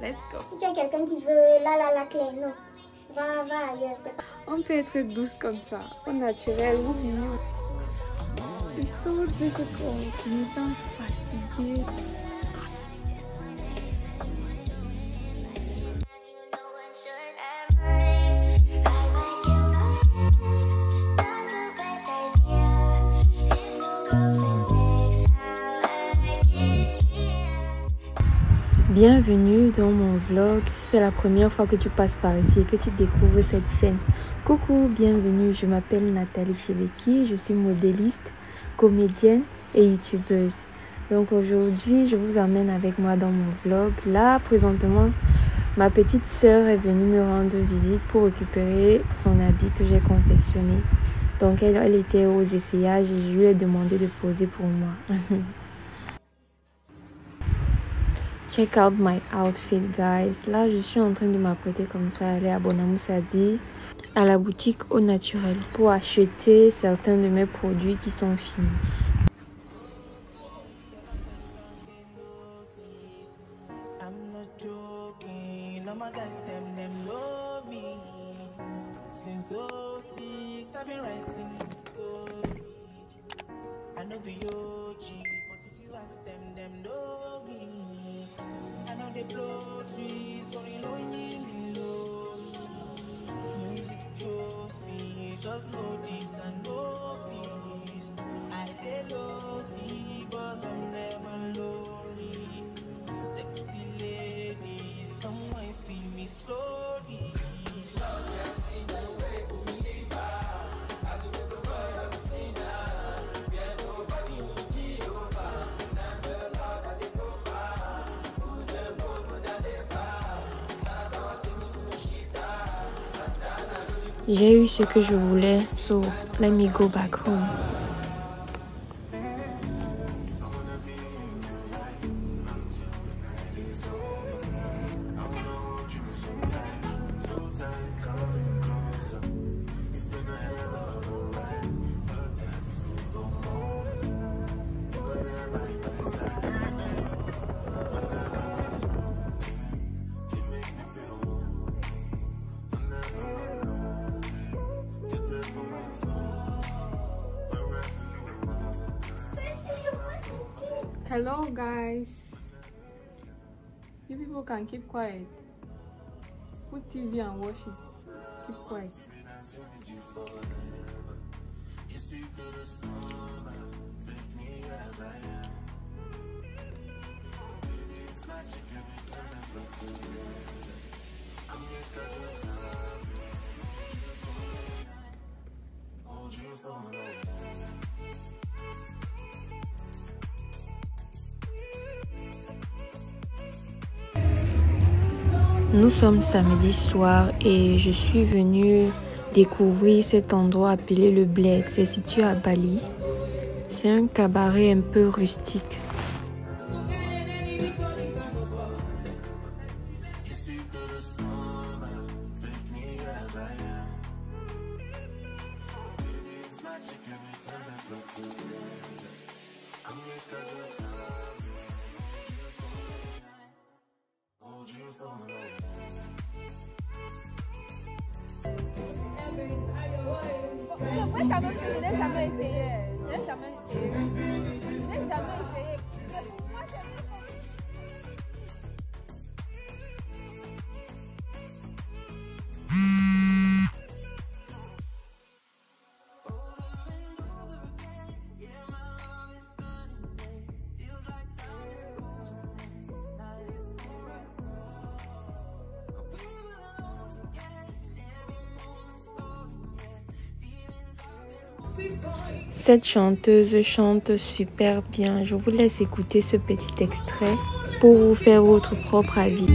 Let's go. Si tu as quelqu'un qui veut la clé, non. Va ailleurs. On peut être douce comme ça, au naturel, ou mignon. It's so difficult. Je me sens fatiguée. Bienvenue dans mon vlog. Si c'est la première fois que tu passes par ici et que tu découvres cette chaîne, coucou, bienvenue. Je m'appelle Nathalie Chebeki, je suis modéliste, comédienne et youtubeuse. Donc aujourd'hui, je vous emmène avec moi dans mon vlog. Là, présentement, ma petite sœur est venue me rendre visite pour récupérer son habit que j'ai confectionné. Donc elle était aux essayages et je lui ai demandé de poser pour moi. Check out my outfit, guys. Là, je suis en train de m'apprêter comme ça, aller à Bonamoussadi, à la boutique Au Naturel, pour acheter certains de mes produits qui sont finis. J'ai eu ce que je voulais, so let me go back home. Hello guys, you people can keep quiet. Put TV and watch it. Keep quiet. Nous sommes samedi soir et je suis venue découvrir cet endroit appelé le Bled. C'est situé à Bali. C'est un cabaret un peu rustique. Je n'ai jamais essayé. Je n'ai jamais essayé. Je n'ai jamais essayé. Mais pour moi, c'est Cette chanteuse chante super bien. Je vous laisse écouter ce petit extrait pour vous faire votre propre avis.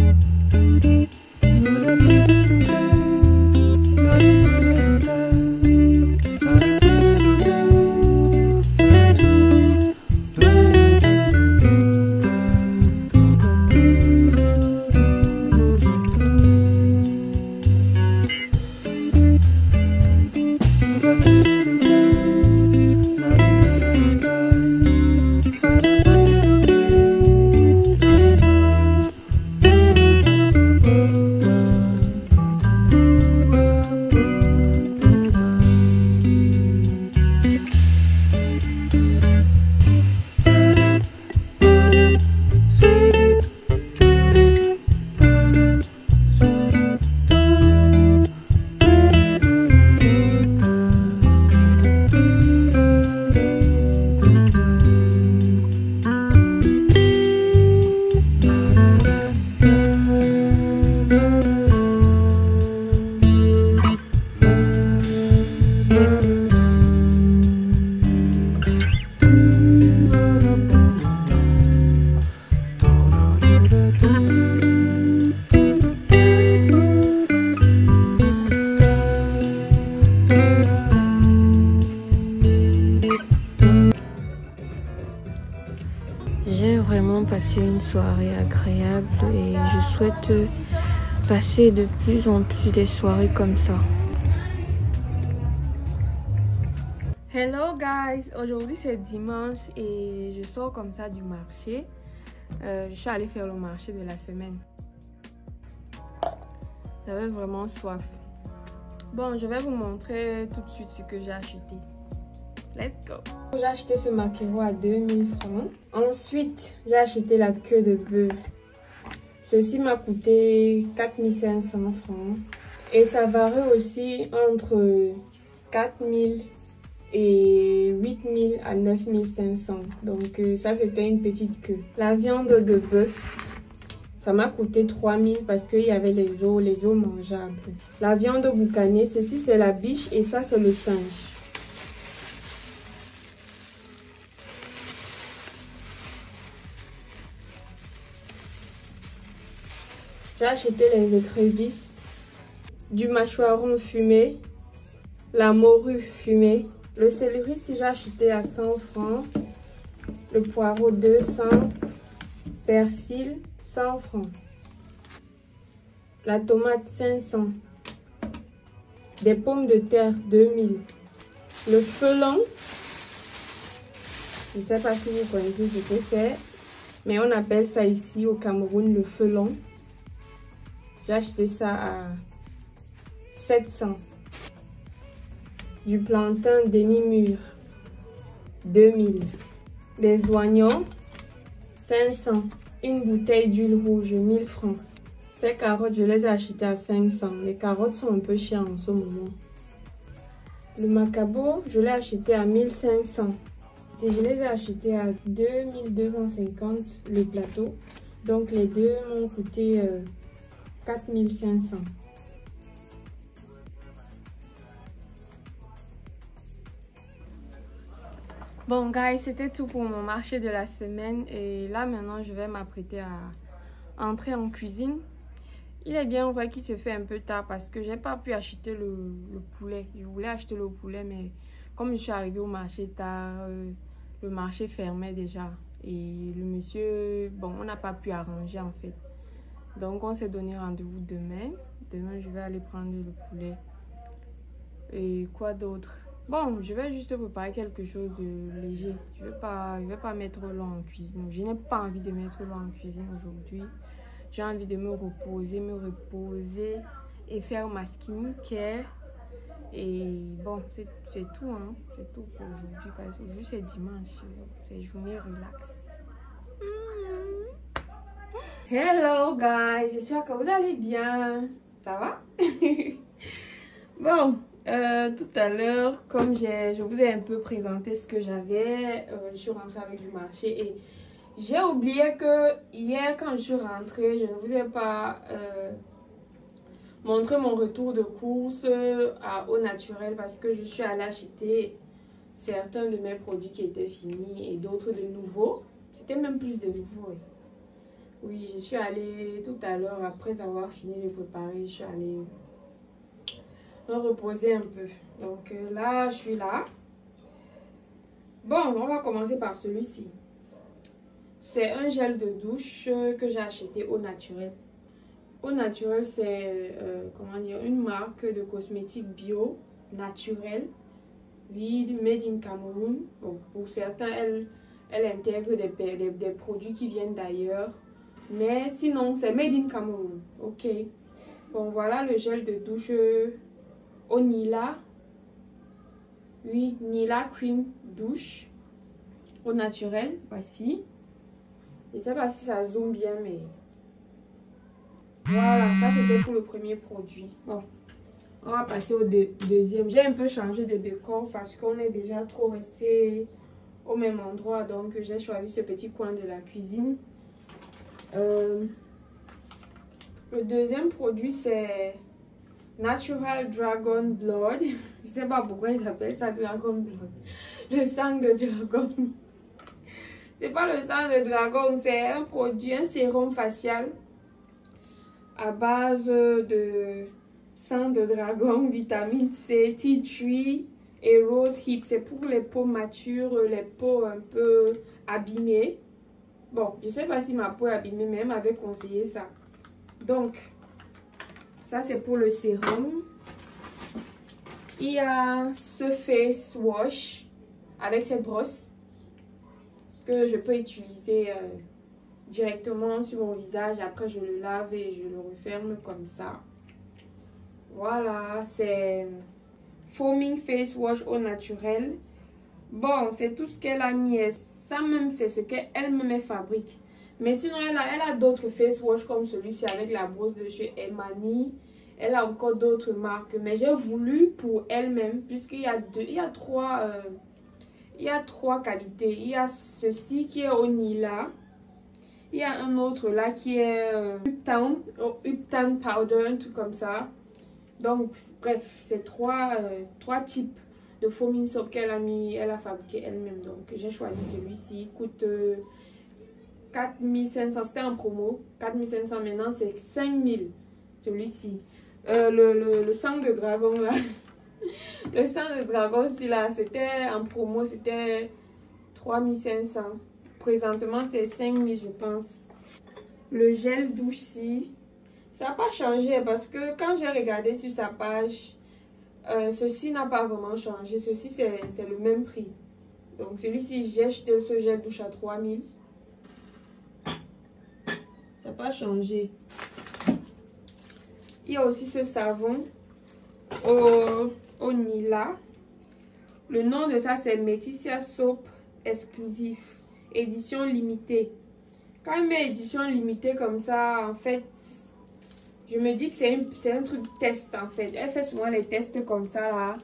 passé une soirée agréable et je souhaite passer de plus en plus des soirées comme ça. Hello guys, aujourd'hui c'est dimanche et je sors comme ça du marché. Je suis allée faire le marché de la semaine. J'avais vraiment soif. Bon, je vais vous montrer tout de suite ce que j'ai acheté. Let's go. J'ai acheté ce maquereau à 2000 francs. Ensuite, j'ai acheté la queue de bœuf. Ceci m'a coûté 4500 francs. Et ça varie aussi entre 4000 et 8000 à 9500. Donc ça, c'était une petite queue. La viande de bœuf, ça m'a coûté 3000 parce qu'il y avait les os mangeables. La viande boucanier, ceci c'est la biche et ça c'est le singe. J'ai acheté les écrevisses, du mâchoiron fumé, la morue fumée. Le céleri, si j'ai acheté à 100 francs. Le poireau 200, persil 100 francs. La tomate 500. Des pommes de terre 2000. Le felon, je ne sais pas si vous connaissez ce que c'est, mais on appelle ça ici au Cameroun le felon. J'ai acheté ça à 700. Du plantain demi-mûr, 2000. Des oignons, 500. Une bouteille d'huile rouge, 1000 francs. Ces carottes, je les ai achetées à 500. Les carottes sont un peu chères en ce moment. Le macabo, je l'ai acheté à 1500. Et je les ai achetés à 2250 le plateau. Donc les deux m'ont coûté 4500. Bon guys, c'était tout pour mon marché de la semaine et là maintenant je vais m'apprêter à entrer en cuisine. Il est bien vrai qu'il se fait un peu tard parce que j'ai pas pu acheter le poulet. Je voulais acheter le poulet mais comme je suis arrivée au marché tard, le marché fermait déjà et le monsieur, bon, on n'a pas pu arranger en fait. Donc on s'est donné rendez-vous demain. Demain je vais aller prendre le poulet. Et quoi d'autre? Bon, je vais juste préparer quelque chose de léger. Je vais pas mettre long en cuisine. Je n'ai pas envie de mettre long en cuisine aujourd'hui. J'ai envie de me reposer et faire ma skincare. Et bon, c'est tout, hein. C'est tout pour aujourd'hui. Parce que aujourd'hui c'est dimanche. C'est journée relax. Hello guys, j'espère que vous allez bien. Ça va? Bon, tout à l'heure, comme je vous ai un peu présenté ce que j'avais, je suis rentrée avec du marché et j'ai oublié que hier quand je suis rentrée, je ne vous ai pas montré mon retour de course au naturel parce que je suis allée acheter certains de mes produits qui étaient finis et d'autres de nouveaux. C'était même plus de nouveaux. Oui, je suis allée tout à l'heure, après avoir fini de préparer, je suis allée me reposer un peu. Donc là, je suis là. Bon, on va commencer par celui-ci. C'est un gel de douche que j'ai acheté au naturel. Au naturel, c'est comment dire, une marque de cosmétiques bio, naturelle. Oui, made in Cameroun. Bon, pour certains, elle intègre des produits qui viennent d'ailleurs. Mais sinon, c'est made in Cameroun. Ok. Bon, voilà le gel de douche au Nila. Oui, Nila Cream Douche. Au naturel. Voici. Je ne sais pas si ça zoome bien, mais... Voilà, ça c'était pour le premier produit. Bon, on va passer au deuxième. J'ai un peu changé de décor parce qu'on est déjà trop resté au même endroit. Donc, j'ai choisi ce petit coin de la cuisine. Le deuxième produit, c'est Natural Dragon Blood. Je ne sais pas pourquoi ils appellent ça Dragon Blood. Le sang de dragon. C'est pas le sang de dragon, c'est un produit, un sérum facial à base de sang de dragon, vitamine C, tea tree et rose hip. C'est pour les peaux matures, les peaux un peu abîmées. Bon, je sais pas si ma peau est abîmée, mais elle m'avait conseillé ça. Donc, ça c'est pour le sérum. Il y a ce face wash avec cette brosse que je peux utiliser directement sur mon visage. Après, je le lave et je le referme comme ça. Voilà, c'est Foaming Face Wash au naturel. Bon, c'est tout ce qu'elle a mis. Ça même, c'est ce qu'elle-même fabrique. Mais sinon, elle a d'autres face wash comme celui-ci avec la brosse de chez Emani. Elle a encore d'autres marques. Mais j'ai voulu pour elle-même, puisqu'il y a trois qualités. Il y a ceci qui est au Nila. Il y a un autre là qui est Uptown Powder, un truc comme ça. Donc, bref, c'est trois types de foaming soap qu'elle a fabriqué elle-même. Donc, j'ai choisi celui-ci. Il coûte 4500. C'était en promo. 4500 maintenant, c'est 5000. Celui-ci. Le sang de dragon là. Le sang de dragon, si là, c'était en promo, c'était 3500. Présentement, c'est 5000, je pense. Le gel douche-ci. Ça n'a pas changé parce que quand j'ai regardé sur sa page, ceci n'a pas vraiment changé. Ceci, c'est le même prix. Donc, celui-ci, j'ai acheté ce gel douche à 3000. Ça n'a pas changé. Il y a aussi ce savon au Nila. Le nom de ça, c'est Métissia Soap Exclusif. Édition limitée. Quand elle met édition limitée comme ça, en fait, je me dis que c'est un truc test en fait. Elle fait souvent les tests comme ça là.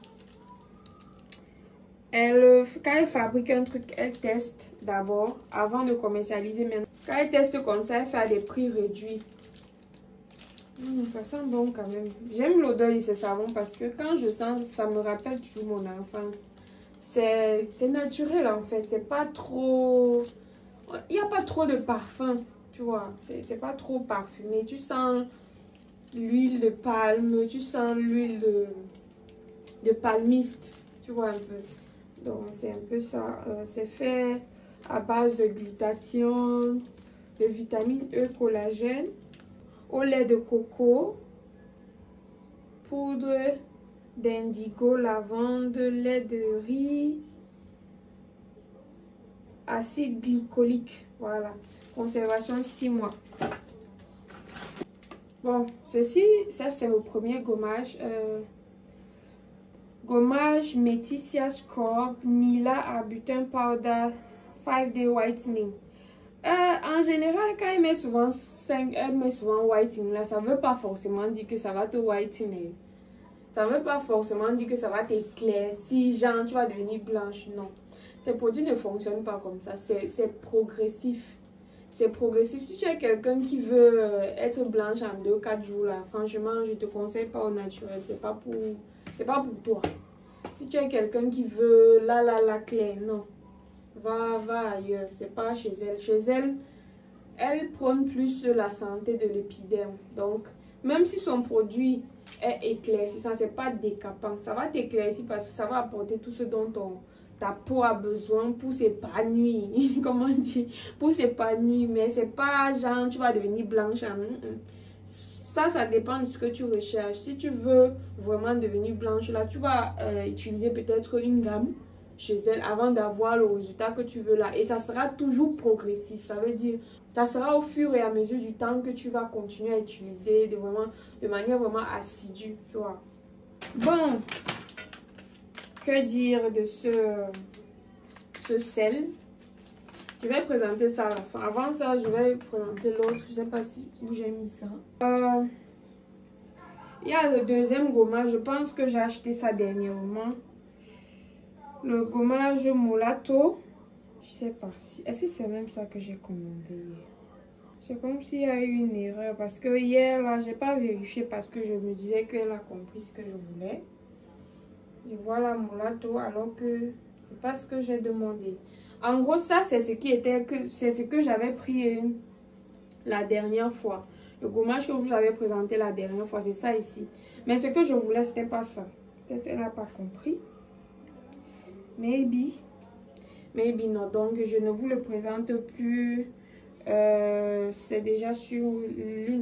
Quand elle fabrique un truc, elle teste d'abord avant de commercialiser. Maintenant, quand elle teste comme ça, elle fait à des prix réduits. Ça sent bon quand même. J'aime l'odeur de ce savon parce que quand je sens, ça me rappelle toujours mon enfance. C'est naturel en fait. C'est pas trop... Il n'y a pas trop de parfum, tu vois. C'est pas trop parfumé. Tu sens l'huile de palme, tu sens l'huile de palmiste, tu vois un peu. Donc c'est un peu ça. C'est fait à base de glutathione, de vitamine E, collagène, au lait de coco, poudre d'indigo, lavande, lait de riz, acide glycolique. Voilà. Conservation 6 mois. Bon, ça c'est le premier gommage. Gommage Métissia Scrub Nila Arbutin Powder 5-day Whitening. En général, quand elle met souvent whitening là, ça ne veut pas forcément dire que ça va te whitener. Ça ne veut pas forcément dire que ça va t'éclaircir, genre tu vas devenir blanche. Non. Ces produits ne fonctionnent pas comme ça. C'est progressif. C'est progressif. Si tu es quelqu'un qui veut être blanche en 2-4 jours, là, franchement, je ne te conseille pas au naturel. C'est pas pour toi. Si tu es quelqu'un qui veut la claire, non. Va ailleurs. C'est pas chez elle. Chez elle, elle prône plus la santé de l'épiderme. Donc, même si son produit est éclaircissant, c'est pas décapant. Ça va t'éclaircir parce que ça va apporter tout ce dont ta peau a besoin pour s'épanouir. Comment dire? Pour s'épanouir. Mais c'est pas genre tu vas devenir blanche. Ça dépend de ce que tu recherches. Si tu veux vraiment devenir blanche, là, tu vas utiliser peut-être une gamme chez elle avant d'avoir le résultat que tu veux là. Et ça sera toujours progressif. Ça veut dire, ça sera au fur et à mesure du temps que tu vas continuer à utiliser de manière vraiment assidue, tu vois. Bon, que dire de ce sel? Je vais présenter ça à la fin. Avant ça, je vais présenter l'autre. Je ne sais pas où j'ai mis ça. Il y a le deuxième gommage. Je pense que j'ai acheté ça dernièrement. Le gommage Mulatto. Je sais pas. Est-ce que c'est même ça que j'ai commandé? C'est comme s'il y a eu une erreur. Parce que hier, là, j'ai pas vérifié parce que je me disais qu'elle a compris ce que je voulais. Je vois la Mulatto alors que c'est pas ce que j'ai demandé. En gros, ça, c'est ce que j'avais pris la dernière fois. Le gommage que vous avez présenté la dernière fois, c'est ça ici. Mais ce que je voulais, c'était pas ça. Peut-être elle n'a pas compris. Maybe non. Donc, je ne vous le présente plus. C'est déjà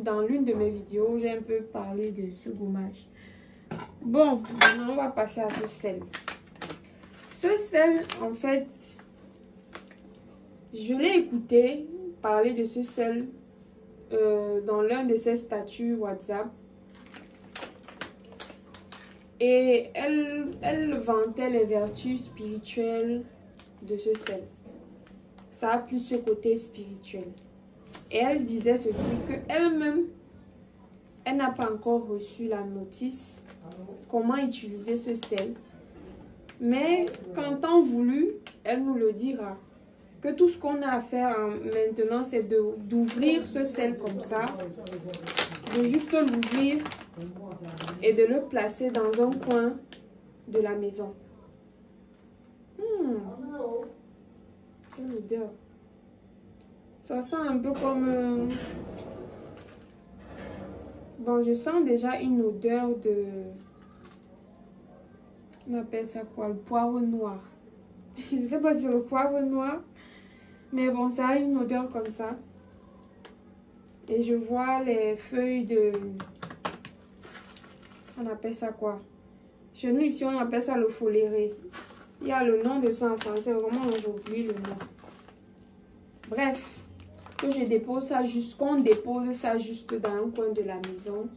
dans l'une de mes vidéos, j'ai un peu parlé de ce gommage. Bon, maintenant on va passer à ce sel. Ce sel, en fait, je l'ai écouté parler de ce sel dans l'un de ses statuts WhatsApp. Et elle vantait les vertus spirituelles de ce sel. Ça a plus ce côté spirituel. Et elle disait ceci, qu'elle-même, elle n'a pas encore reçu la notice comment utiliser ce sel. Mais qu'en temps voulu, elle nous le dira. Que tout ce qu'on a à faire maintenant, c'est d'ouvrir ce sel comme ça. De juste l'ouvrir et de le placer dans un coin de la maison. Quelle odeur. Ça sent un peu comme... Bon, je sens déjà une odeur de... On appelle ça quoi? Le poivre noir. Je ne sais pas si c'est le poivre noir. Mais bon, ça a une odeur comme ça. Et je vois les feuilles de... On appelle ça quoi? Chez nous ici, on appelle ça le foléré. Il y a le nom de ça en français. Vraiment, j'ai oublié le nom. Bref, que je dépose ça juste, qu'on dépose ça juste dans un coin de la maison.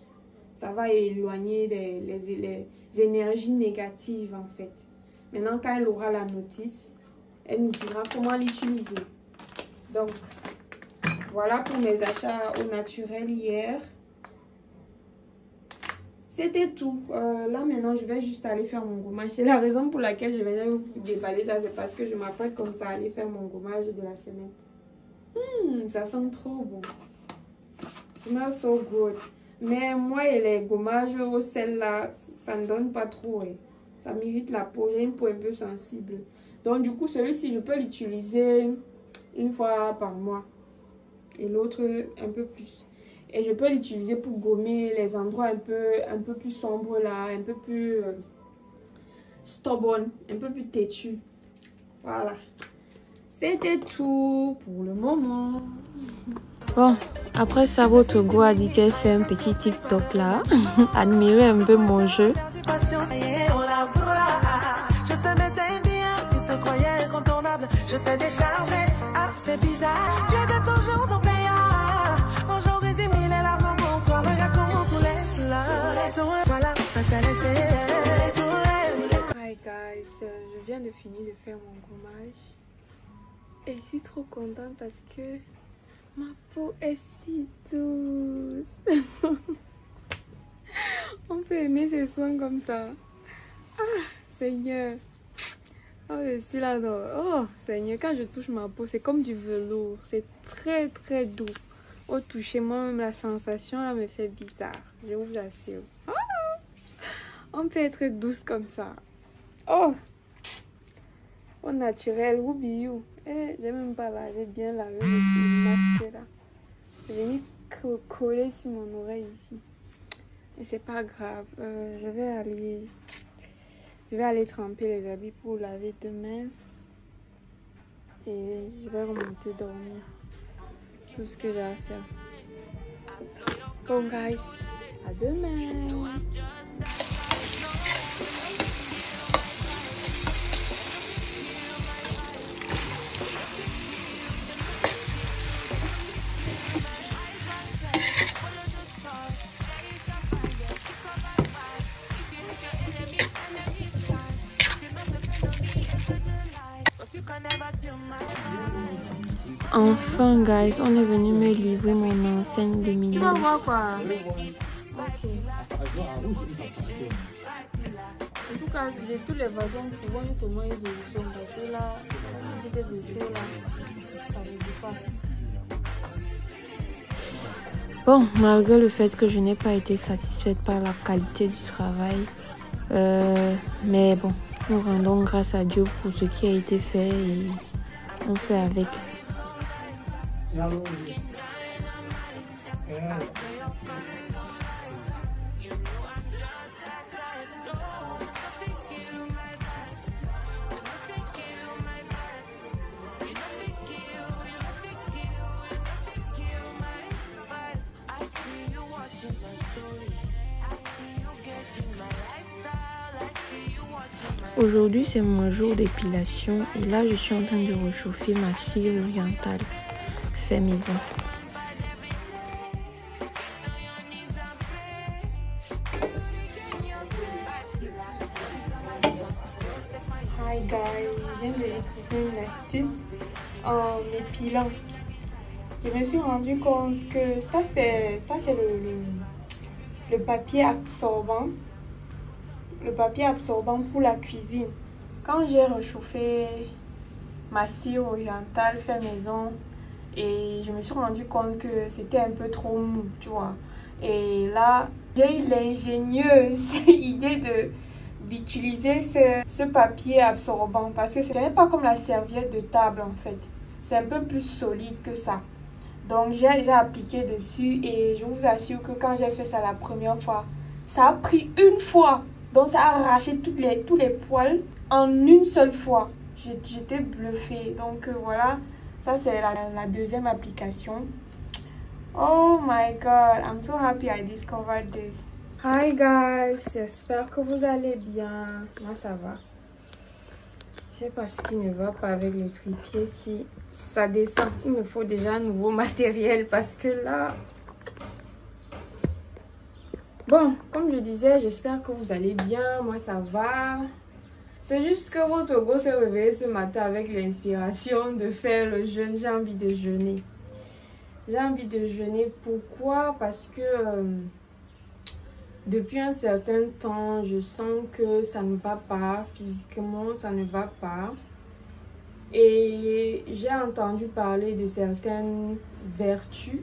Ça va éloigner les énergies négatives en fait. Maintenant, quand elle aura la notice, elle nous dira comment l'utiliser. Donc, voilà pour mes achats au naturel hier. C'était tout. Là, maintenant, je vais juste aller faire mon gommage. C'est la raison pour laquelle je venais vous déballer ça. C'est parce que je m'apprête comme ça à aller faire mon gommage de la semaine. Ça sent trop bon. Smells so good. Mais moi et les gommages au sel là, ça ne donne pas trop. Ça m'irrite la peau. J'ai une peau un peu sensible. Donc, du coup, celui-ci, je peux l'utiliser une fois par mois. Et l'autre, un peu plus. Et je peux l'utiliser pour gommer les endroits un peu plus sombres là, un peu plus stubborn, un peu plus têtu. Voilà. C'était tout pour le moment. Bon, après ça, votre go a dit qu'elle fait un petit TikTok là. Admirez un peu mon jeu. Je t'ai déchargé, ah c'est bizarre. Tu étais toujours ton payeur. Aujourd'hui dis mille larmes pour toi. Regarde comment tout laisse là. Voilà, ça t'a laissé. Hi guys, je viens de finir de faire mon gommage. Et je suis trop contente parce que ma peau est si douce. On peut aimer ses soins comme ça. Ah, Seigneur. Oh, je suis là. Oh, Seigneur, quand je touche ma peau, c'est comme du velours. C'est très, très doux. Au toucher, moi-même, la sensation là me fait bizarre. Je vous assure. Oh, on peut être douce comme ça. Oh, au naturel, you. Eh, j'ai même pas lavé bien lavé le masque là. J'ai venu coller sur mon oreille ici. Et c'est pas grave. Je vais aller tremper les habits pour laver demain. Et je vais remonter dormir. Tout ce que j'ai à faire. Bon guys, à demain. Enfin, guys, on est venu me livrer mon enseigne de milieu. Tu vas voir quoi? Ok. En tout cas, de toutes les façons, pour moi, seulement une solution. Parce que là, toutes ces essais là, ça me dépasse. Bon, malgré le fait que je n'ai pas été satisfaite par la qualité du travail, mais bon, nous rendons grâce à Dieu pour ce qui a été fait et on fait avec. Aujourd'hui, c'est mon jour d'épilation et là, je suis en train de réchauffer ma cire orientale fait maison. Hi guys, je viens de découvrir une astuce en m'épilant. Je me suis rendu compte que ça c'est le papier absorbant. Le papier absorbant pour la cuisine. Quand j'ai réchauffé ma cire orientale fait maison et je me suis rendu compte que c'était un peu trop mou, tu vois. Et là, j'ai eu l'ingénieuse idée d'utiliser ce papier absorbant parce que ce n'est pas comme la serviette de table en fait. C'est un peu plus solide que ça. Donc j'ai appliqué dessus et je vous assure que quand j'ai fait ça la première fois, ça a pris une fois. Donc ça a arraché tous les poils en une seule fois. J'étais bluffée. Donc voilà, ça c'est la deuxième application. Oh my god, I'm so happy I discovered this. Hi guys, j'espère que vous allez bien. Moi ça va. Je sais pas ce qui ne va pas avec le trépied. Si ça descend, il me faut déjà un nouveau matériel parce que là... Bon, comme je disais, j'espère que vous allez bien. Moi, ça va. C'est juste que votre go s'est réveillé ce matin avec l'inspiration de faire le jeûne. J'ai envie de jeûner. J'ai envie de jeûner. Pourquoi? Parce que depuis un certain temps, je sens que ça ne va pas. Physiquement, ça ne va pas. Et j'ai entendu parler de certaines vertus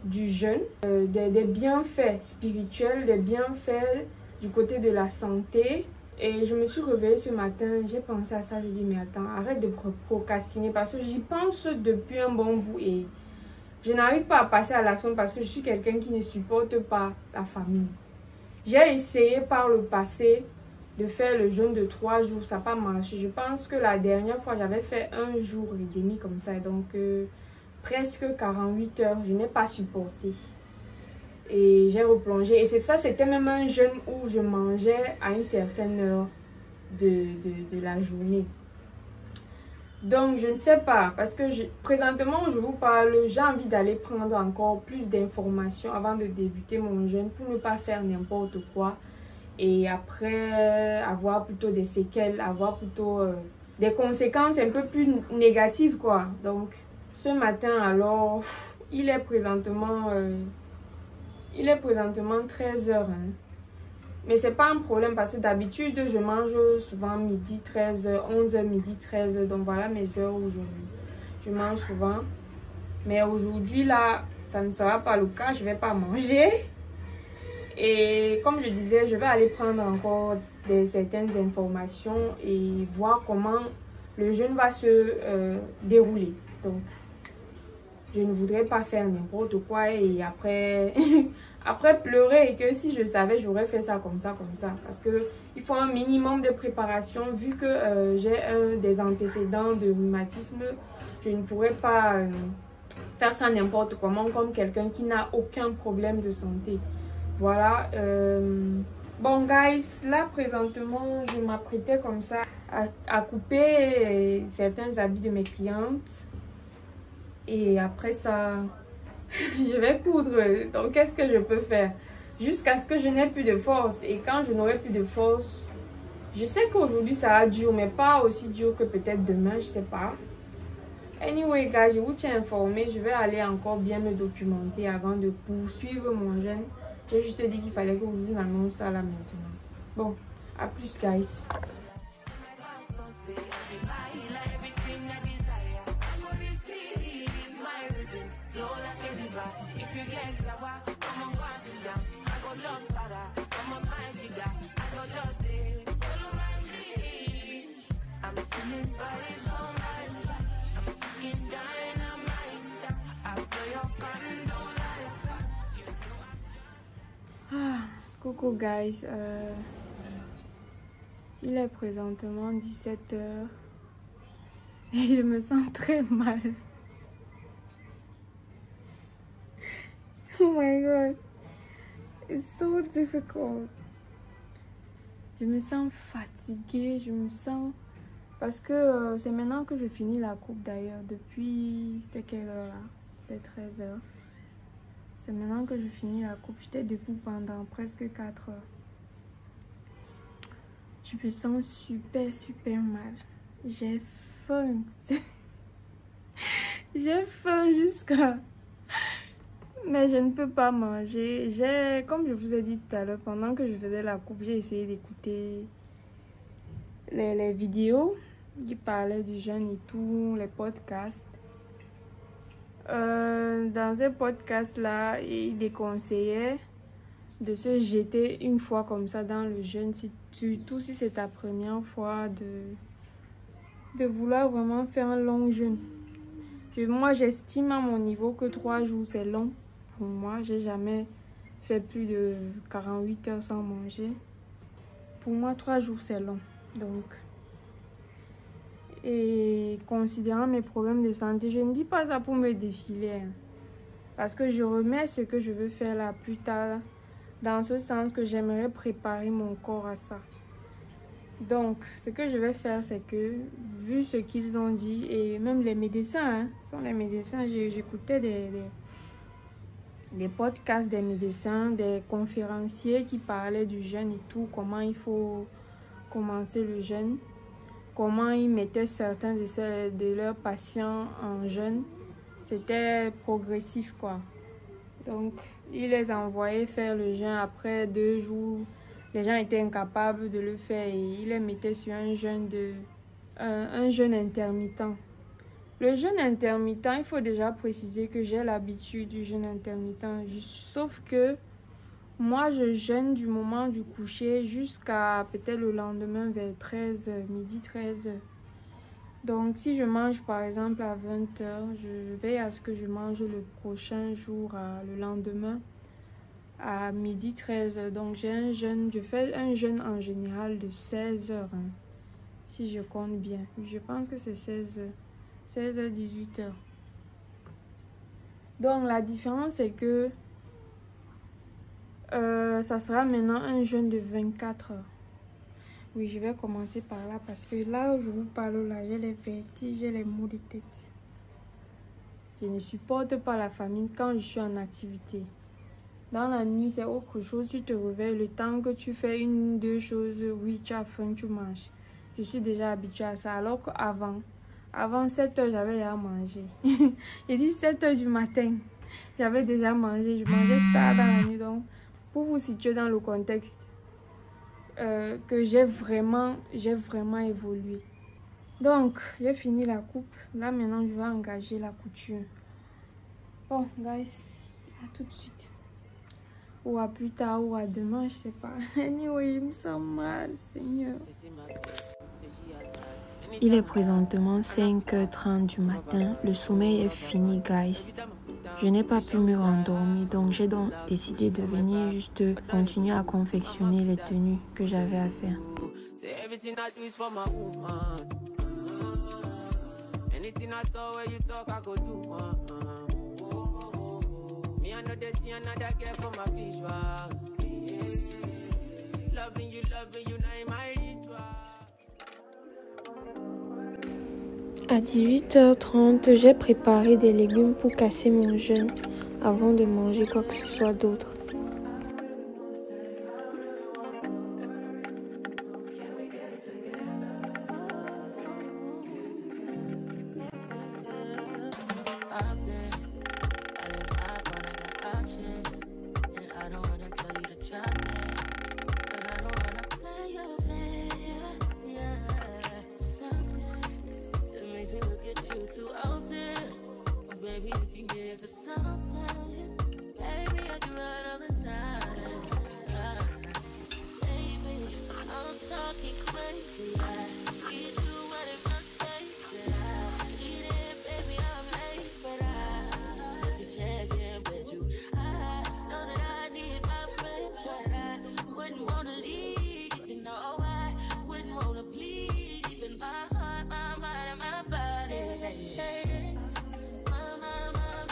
du jeûne, des bienfaits spirituels, des bienfaits du côté de la santé. Et je me suis réveillée ce matin, j'ai pensé à ça, j'ai dit mais attends, arrête de procrastiner parce que j'y pense depuis un bon bout et je n'arrive pas à passer à l'action parce que je suis quelqu'un qui ne supporte pas la famine. J'ai essayé par le passé de faire le jeûne de 3 jours, ça n'a pas marché. Je pense que la dernière fois j'avais fait 1 jour et demi comme ça, donc presque 48 heures, je n'ai pas supporté. Et j'ai replongé. Et c'est ça, c'était même un jeûne où je mangeais à une certaine heure de la journée. Donc, je ne sais pas. Parce que présentement, je vous parle, j'ai envie d'aller prendre encore plus d'informations avant de débuter mon jeûne pour ne pas faire n'importe quoi. Et après, avoir plutôt des séquelles, avoir plutôt des conséquences un peu plus négatives, quoi. Donc... Ce matin, alors, il est présentement 13 h. Hein. Mais c'est pas un problème parce que d'habitude, je mange souvent midi 13 h, 11 h, midi 13 h. Donc voilà mes heures aujourd'hui. Je mange souvent. Mais aujourd'hui, là, ça ne sera pas le cas. Je vais pas manger. Et comme je disais, je vais aller prendre encore certaines informations et voir comment le jeûne va se dérouler. Donc, je ne voudrais pas faire n'importe quoi et après, après pleurer et que si je savais, j'aurais fait ça comme ça, comme ça. Parce qu'il faut un minimum de préparation. Vu que j'ai des antécédents de rhumatisme, je ne pourrais pas faire ça n'importe comment comme quelqu'un qui n'a aucun problème de santé. Voilà. Bon, guys, là, présentement, je m'apprêtais comme ça à couper certains habits de mes clientes. Et après ça, je vais coudre. Donc, qu'est-ce que je peux faire? Jusqu'à ce que je n'ai plus de force. Et quand je n'aurai plus de force, je sais qu'aujourd'hui, ça va dur, mais pas aussi dur que peut-être demain, je sais pas. Anyway, guys, je vous tiens informé. Je vais aller encore bien me documenter avant de poursuivre mon jeûne. J'ai juste dit qu'il fallait que je vous annonce ça là maintenant. Bon, à plus, guys. Coucou guys, il est présentement 17 h et je me sens très mal. Oh my god, it's so difficult. Je me sens fatiguée, je me sens... Parce que c'est maintenant que je finis la coupe d'ailleurs. Depuis... C'était quelle heure là? C'était 13 h. C'est maintenant que je finis la coupe. J'étais debout pendant presque 4 heures. Je me sens super mal. J'ai faim. J'ai faim jusqu'à... Mais je ne peux pas manger. Comme je vous ai dit tout à l'heure, pendant que je faisais la coupe, j'ai essayé d'écouter les vidéos qui parlaient du jeûne et tout, les podcasts. Dans ces podcasts-là, il déconseillait de se jeter une fois comme ça dans le jeûne, surtout si c'est ta première fois de vouloir vraiment faire un long jeûne. Moi, j'estime à mon niveau que 3 jours, c'est long. Pour moi, j'ai jamais fait plus de 48 heures sans manger. Pour moi, 3 jours, c'est long. Donc, et considérant mes problèmes de santé, je ne dis pas ça pour me défiler. Hein, parce que je remets ce que je veux faire là plus tard. Dans ce sens que j'aimerais préparer mon corps à ça. Donc, ce que je vais faire, c'est que, vu ce qu'ils ont dit, et même les médecins, sont les médecins, j'écoutais des podcasts des médecins, des conférenciers qui parlaient du jeûne et tout, comment il faut commencer le jeûne, comment ils mettaient certains de leurs patients en jeûne. C'était progressif, quoi. Donc, ils les envoyaient faire le jeûne après 2 jours. Les gens étaient incapables de le faire et ils les mettaient sur un jeûne intermittent. Le jeûne intermittent, il faut déjà préciser que j'ai l'habitude du jeûne intermittent. Sauf que moi, je jeûne du moment du coucher jusqu'à peut-être le lendemain vers 13 h, midi 13 h. Donc, si je mange par exemple à 20 h, je veille à ce que je mange le prochain jour, le lendemain, à midi 13 h. Donc, j'ai un jeûne, je fais un jeûne en général de 16 h, hein, si je compte bien. Je pense que c'est 16 h. 16 h, 18 h. Donc, la différence, c'est que ça sera maintenant un jeûne de 24 h. Oui, je vais commencer par là parce que là où je vous parle, là, j'ai les vertiges, j'ai les maux de tête. Je ne supporte pas la famine quand je suis en activité. Dans la nuit, c'est autre chose. Tu te réveilles, le temps que tu fais 1 ou 2 choses, oui, tu as faim, tu manges. Je suis déjà habituée à ça. Alors qu'avant 7 h, j'avais déjà mangé. J'ai dit 7 h du matin, j'avais déjà mangé. Je mangeais tard dans la nuit. Donc, pour vous situer dans le contexte, que j'ai vraiment évolué. Donc, j'ai fini la coupe. Là, maintenant, je vais engager la couture. Bon, guys, à tout de suite. Ou à plus tard, ou à demain, je sais pas. Anyway, je me sens mal, Seigneur. Il est présentement 5 h 30 du matin. Le sommeil est fini, guys. Je n'ai pas pu me rendormir, donc j'ai décidé de venir juste continuer à confectionner les tenues que j'avais à faire. À 18 h 30, j'ai préparé des légumes pour casser mon jeûne avant de manger quoi que ce soit d'autre.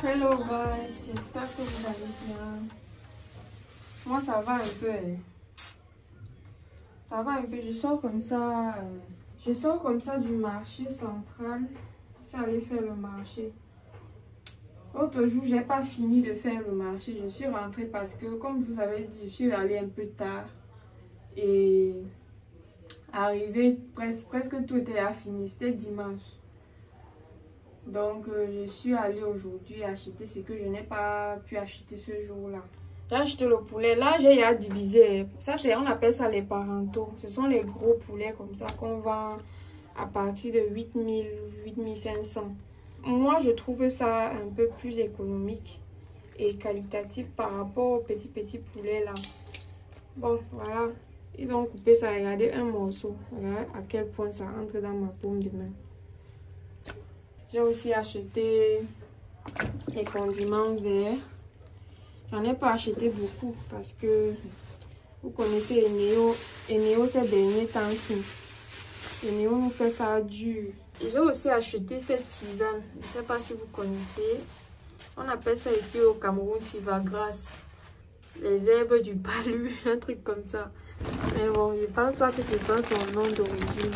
Hello guys, j'espère que vous allez bien. Moi ça va un peu. Ça va un peu, je sors comme ça du marché central. Je suis allée faire le marché. L'autre jour, j'ai pas fini de faire le marché. Je suis rentrée parce que, comme je vous avais dit, je suis allée un peu tard. Et arrivé, presque tout était à finir. C'était dimanche. Donc, je suis allée aujourd'hui acheter ce que je n'ai pas pu acheter ce jour-là. J'ai acheté le poulet. Là, j'ai à diviser. Ça, on appelle ça les parentaux. Ce sont les gros poulets comme ça qu'on vend à partir de 8000, 8500. Moi, je trouve ça un peu plus économique et qualitatif par rapport aux petits poulets là. Bon, voilà. Ils ont coupé ça. Regardez un morceau. Regardez à quel point ça entre dans ma paume de main. J'ai aussi acheté les condiments verts. J'en ai pas acheté beaucoup parce que vous connaissez Eneo. Eneo ces derniers temps-ci. Eneo nous fait ça dur. J'ai aussi acheté cette tisane. Je ne sais pas si vous connaissez. On appelle ça ici au Cameroun Tivagras. Les herbes du palu, un truc comme ça. Mais bon, je ne pense pas que ce soit son nom d'origine.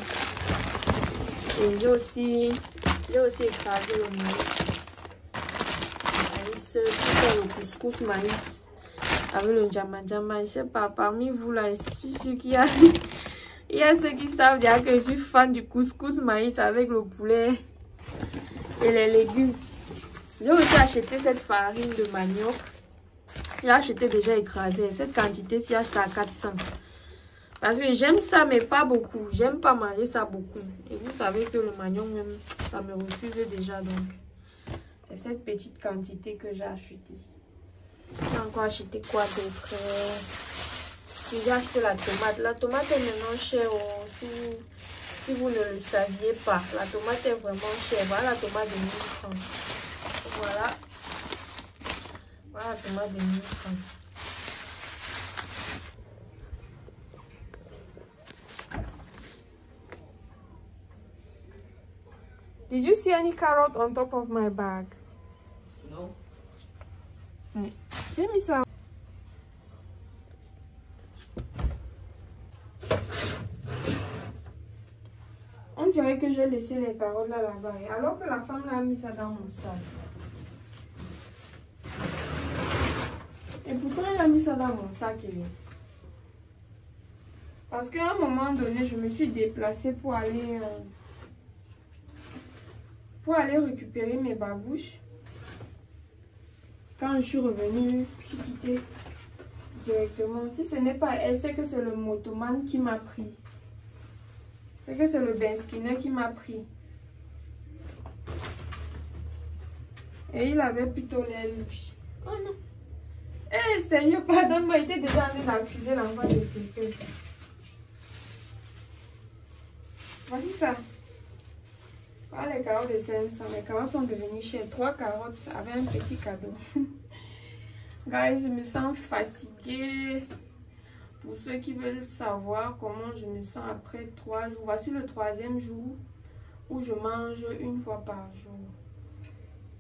Et j'ai aussi écrasé le maïs. Le couscous maïs avec le djama-djama. Je ne sais pas, parmi vous là, je suis sûre qu'il y a ceux qui savent déjà que je suis fan du couscous maïs avec le poulet et les légumes. J'ai aussi acheté cette farine de manioc. J'ai acheté déjà écrasé. Cette quantité-ci, j'ai acheté à 400. Parce que j'aime ça, mais pas beaucoup. J'aime pas manger ça beaucoup. Et vous savez que le manioc même, ça me refuse déjà. Donc, c'est cette petite quantité que j'ai acheté. J'ai encore acheté quoi d'autre? J'ai acheté la tomate. La tomate est maintenant chère. Si vous ne le saviez pas, la tomate est vraiment chère. Voilà la tomate de 1000 francs. Voilà. Voilà la tomate de 1000 francs. Did you see any carrot on top of my bag? No. Ouais. J'ai mis ça. On dirait que j'ai laissé les carottes là-bas. Alors que la femme là a mis ça dans mon sac. Et pourtant, elle a mis ça dans mon sac. Parce qu'à un moment donné, je me suis déplacée pour aller récupérer mes babouches. Quand je suis revenue, je suis quittée directement. Si ce n'est pas elle, c'est que c'est le motoman qui m'a pris. C'est que c'est le benskiner qui m'a pris. Et il avait plutôt l'air lui. Oh non. Eh Seigneur, pardonne-moi, il était déjà en train d'accuser l'enfant de quelqu'un. Voici ça. Voilà les carottes de 500. Les carottes sont devenues chères. 3 carottes avec un petit cadeau. Guys, je me sens fatiguée. Pour ceux qui veulent savoir comment je me sens après 3 jours. Voici le 3e jour où je mange une fois par jour.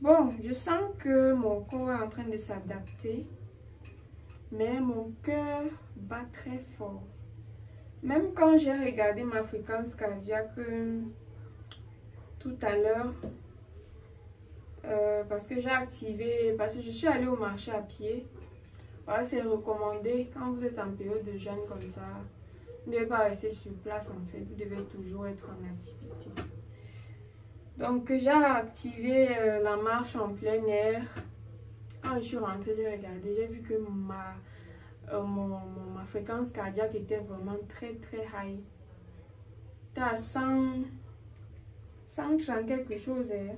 Bon, je sens que mon corps est en train de s'adapter. Mais mon cœur bat très fort. Même quand j'ai regardé ma fréquence cardiaque tout à l'heure, parce que j'ai activé, parce que je suis allée au marché à pied. Voilà, c'est recommandé quand vous êtes en période de jeûne comme ça. Vous ne devez pas rester sur place en fait, vous devez toujours être en activité. Donc j'ai activé la marche en plein air. Quand je suis rentrée, j'ai regardé, j'ai vu que ma fréquence cardiaque était vraiment très high. C'était à 130 quelque chose. Hein.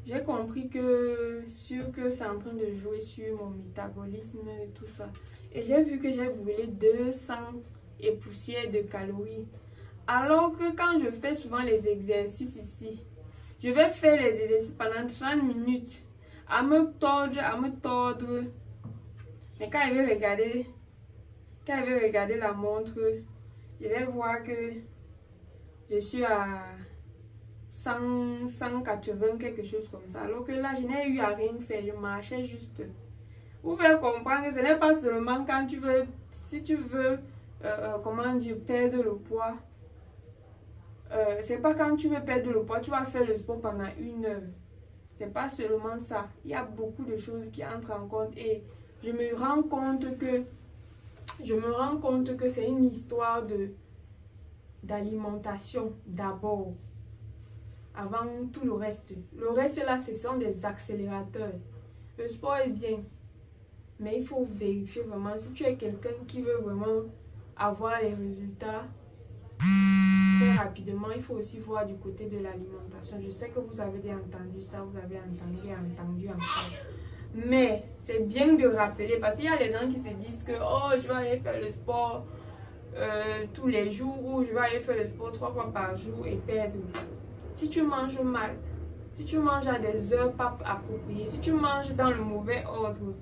J'ai compris que c'est en train de jouer sur mon métabolisme et tout ça. Et j'ai vu que j'ai brûlé 200 et poussières de calories. Alors que quand je fais souvent les exercices ici, je vais faire les exercices pendant 30 minutes. À me tordre. Mais quand je vais regarder la montre, je vais voir que je suis à 180 quelque chose comme ça. Alors que là, je n'ai eu à rien faire. Je marchais juste Vous faire comprendre que ce n'est pas seulement quand tu veux, si tu veux, comment dire, perdre le poids. C'est pas quand tu veux perdre le poids, tu vas faire le sport pendant 1 heure. C'est pas seulement ça. Il y a beaucoup de choses qui entrent en compte et je me rends compte que c'est une histoire d'alimentation d'abord. Avant tout le reste. Le reste là, ce sont des accélérateurs. Le sport est bien. Mais il faut vérifier vraiment. Si tu es quelqu'un qui veut vraiment avoir les résultats très rapidement, il faut aussi voir du côté de l'alimentation. Je sais que vous avez déjà entendu ça, vous avez entendu encore. Mais c'est bien de rappeler parce qu'il y a des gens qui se disent que oh, je vais aller faire le sport tous les jours ou je vais aller faire le sport 3 fois par jour et perdre. Si tu manges mal, si tu manges à des heures pas appropriées, si tu manges dans le mauvais ordre,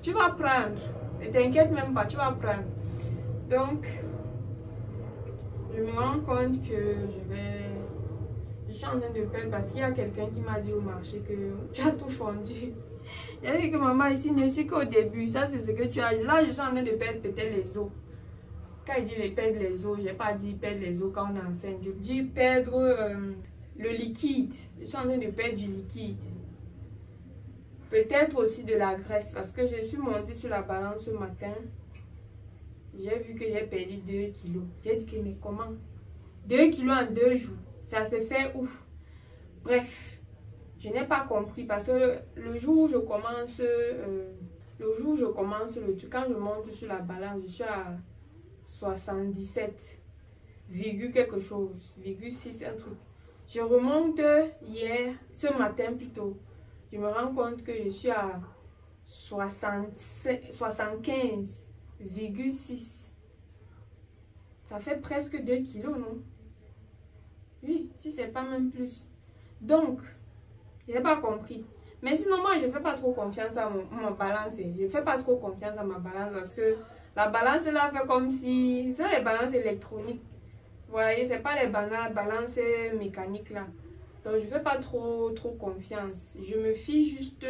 tu vas prendre. Ne t'inquiète même pas, tu vas prendre. Donc, je me rends compte que je suis en train de perdre parce qu'il y a quelqu'un qui m'a dit au marché que tu as tout fondu. Il a dit que maman, ici ne suis qu'au début. Ça, c'est ce que tu as. Là, je suis en train de perdre peut-être les os. Quand il dit perdre les os, je n'ai pas dit perdre les os quand on est enceinte. Je dis perdre le liquide. Je suis en train de perdre du liquide. Peut-être aussi de la graisse parce que je suis montée sur la balance ce matin. J'ai vu que j'ai perdu 2 kilos. J'ai dit que mais comment? 2 kilos en 2 jours. Ça se fait ouf. Bref, je n'ai pas compris parce que le jour où je commence, le truc, quand je monte sur la balance, je suis à 77, quelque chose, 6 un truc. Je remonte hier, ce matin plutôt. Je me rends compte que je suis à 75,6. Ça fait presque 2 kilos, non? Oui, si c'est pas même plus. Donc, je n'ai pas compris. Mais sinon, moi, je ne fais pas trop confiance à mon balance. Je ne fais pas trop confiance à ma balance parce que la balance là fait comme si... C'est les balances électroniques. Vous voyez, ce n'est pas les balances mécaniques là. Donc, je ne fais pas trop confiance. Je me fie juste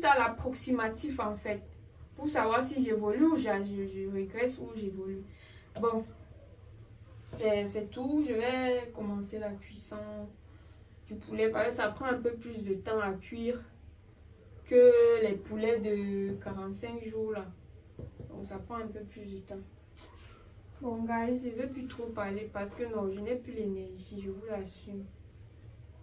à l'approximatif en fait. Pour savoir si j'évolue ou je régresse ou j'évolue. Bon, c'est tout. Je vais commencer la cuisson du poulet parce que ça prend un peu plus de temps à cuire que les poulets de 45 jours là. Donc ça prend un peu plus de temps. Bon guys, je ne vais plus trop parler parce que non, je n'ai plus l'énergie, je vous l'assume.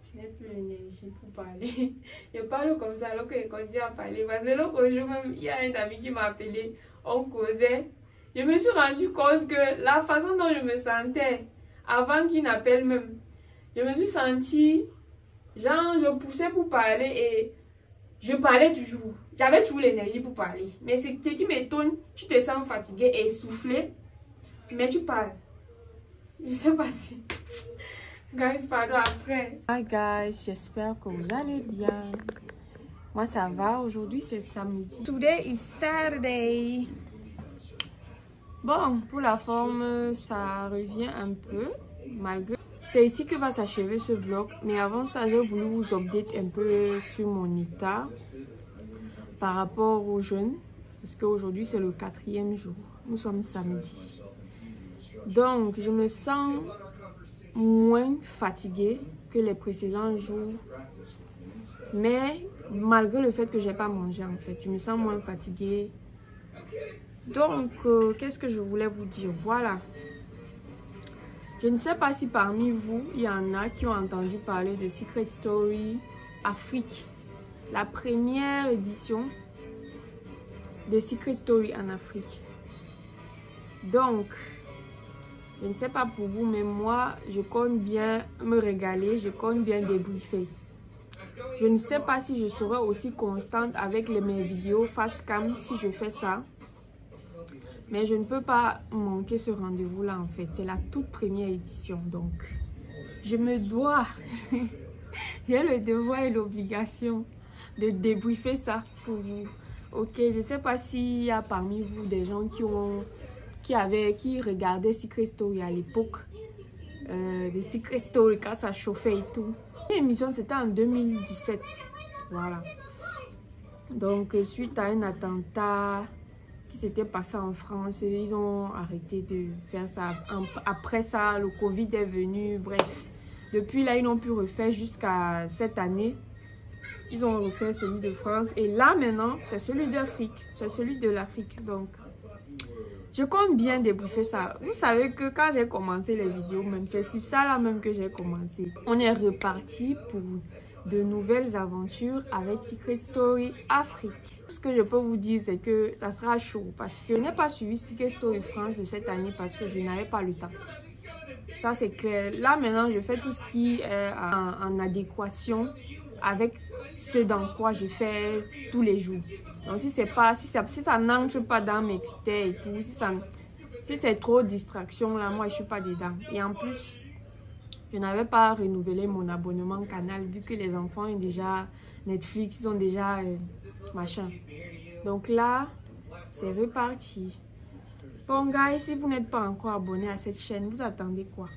Je n'ai plus l'énergie pour parler. Je parle comme ça alors que je continue à parler. Parce que l'autre jour même, il y a un ami qui m'a appelé, on causait. Je me suis rendu compte que la façon dont je me sentais avant qu'il n'appelle même, je me suis sentie, genre je poussais pour parler et je parlais toujours. J'avais toujours l'énergie pour parler. Mais ce qui m'étonne, tu te sens fatigué et essoufflé, mais tu parles. Je sais pas si... Guys, pardon après. Hi guys, j'espère que vous allez bien. Moi ça va, aujourd'hui c'est samedi. Today is Saturday. Bon, pour la forme, ça revient un peu, malgré... C'est ici que va s'achever ce vlog. Mais avant ça, j'ai voulu vous update un peu sur mon état par rapport au jeûne. Parce qu'aujourd'hui, c'est le 4e jour. Nous sommes samedi. Donc, je me sens moins fatiguée que les précédents jours. Mais malgré le fait que je n'ai pas mangé, en fait, je me sens moins fatiguée. Donc, qu'est-ce que je voulais vous dire? Voilà. Je ne sais pas si parmi vous, il y en a qui ont entendu parler de Secret Story Afrique. La première édition de Secret Story en Afrique. Donc, je ne sais pas pour vous, mais moi, je compte bien me régaler, je compte bien débriefer. Je ne sais pas si je serai aussi constante avec mes vidéos face cam si je fais ça. Mais je ne peux pas manquer ce rendez-vous-là en fait. C'est la toute première édition. Donc, je me dois, j'ai le devoir et l'obligation de débriefer ça pour vous. Ok, je ne sais pas s'il y a parmi vous des gens qui regardaient Secret Story à l'époque. De Secret Story quand ça chauffait et tout. L'émission c'était en 2017. Voilà. Donc, suite à un attentat qui s'était passé en France, ils ont arrêté de faire ça. Après ça, le Covid est venu, bref. Depuis là, ils n'ont pu refaire jusqu'à cette année. Ils ont refait celui de France. Et là, maintenant, c'est celui d'Afrique. C'est celui de l'Afrique. Donc, je compte bien débriefer ça. Vous savez que quand j'ai commencé les vidéos, même c'est sur ça là même que j'ai commencé. On est reparti pour de nouvelles aventures avec Secret Story Afrique. Ce que je peux vous dire, c'est que ça sera chaud. Parce que je n'ai pas suivi Secret Story France de cette année parce que je n'avais pas le temps. Ça, c'est clair. Là, maintenant, je fais tout ce qui est en adéquation avec ce dans quoi je fais tous les jours. Donc, si ça n'entre pas dans mes critères et tout, si c'est trop distraction, là, moi, je ne suis pas dedans. Et en plus, je n'avais pas renouvelé mon abonnement canal vu que les enfants ont déjà Netflix, ils ont déjà machin. Donc là, c'est reparti. Bon, guys, si vous n'êtes pas encore abonné à cette chaîne, vous attendez quoi?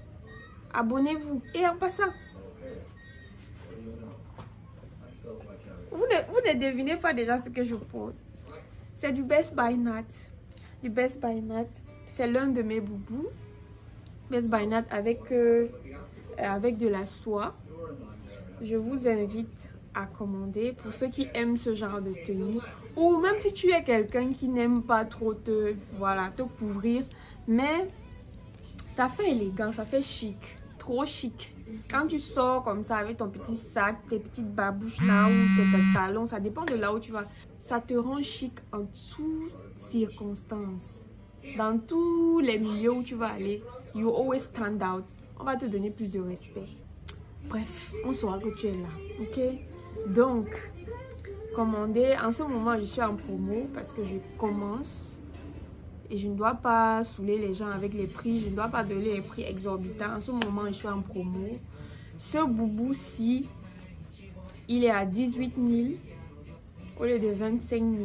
Abonnez-vous. Et en passant, vous ne devinez pas déjà ce que je porte. C'est du Best Buy Nat. Du Best Buy Nat. C'est l'un de mes boubous. Best Buy Nat avec de la soie. Je vous invite à commander pour ceux qui aiment ce genre de tenue. Ou même si tu es quelqu'un qui n'aime pas trop te couvrir. Mais ça fait élégant, ça fait chic. Trop chic. Quand tu sors comme ça avec ton petit sac, tes petites babouches là ou tes talons, ça dépend de là où tu vas. Ça te rend chic en toutes circonstances. Dans tous les milieux où tu vas aller, you always stand out. On va te donner plus de respect. Bref, on saura que tu es là, ok? Donc, commandez. En ce moment, je suis en promo parce que je commence. Et je ne dois pas saouler les gens avec les prix. Je ne dois pas donner les prix exorbitants. En ce moment, je suis en promo. Ce boubou-ci, il est à 18 000 au lieu de 25 000.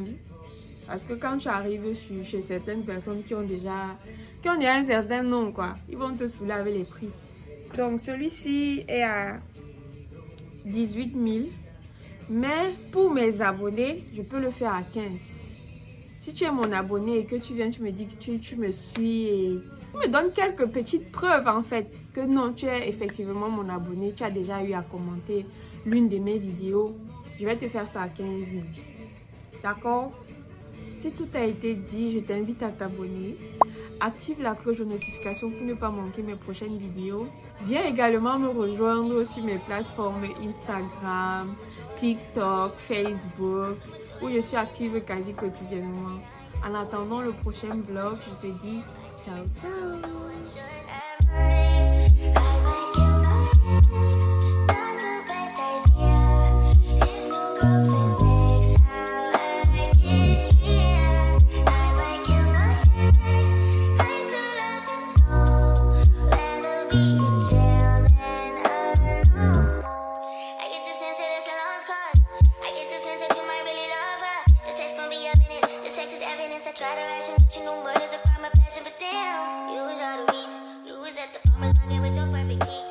Parce que quand tu arrives chez certaines personnes qui ont déjà un certain nom, quoi, ils vont te saouler avec les prix. Donc, celui-ci est à 18 000. Mais pour mes abonnés, je peux le faire à 15 000. Si tu es mon abonné et que tu viens, tu me dis que tu me suis et tu me donnes quelques petites preuves en fait que non, tu es effectivement mon abonné, tu as déjà eu à commenter l'une de mes vidéos, je vais te faire ça à 15 000. D'accord? Si tout a été dit, je t'invite à t'abonner. Active la cloche de notification pour ne pas manquer mes prochaines vidéos. Viens également me rejoindre sur mes plateformes Instagram, TikTok, Facebook, où je suis active quasi quotidiennement. En attendant le prochain vlog, je te dis ciao ciao. Try to ration, but you know murder's a crime, a passion, but damn, you was out of reach. You was at the farmer's market with your perfect peach.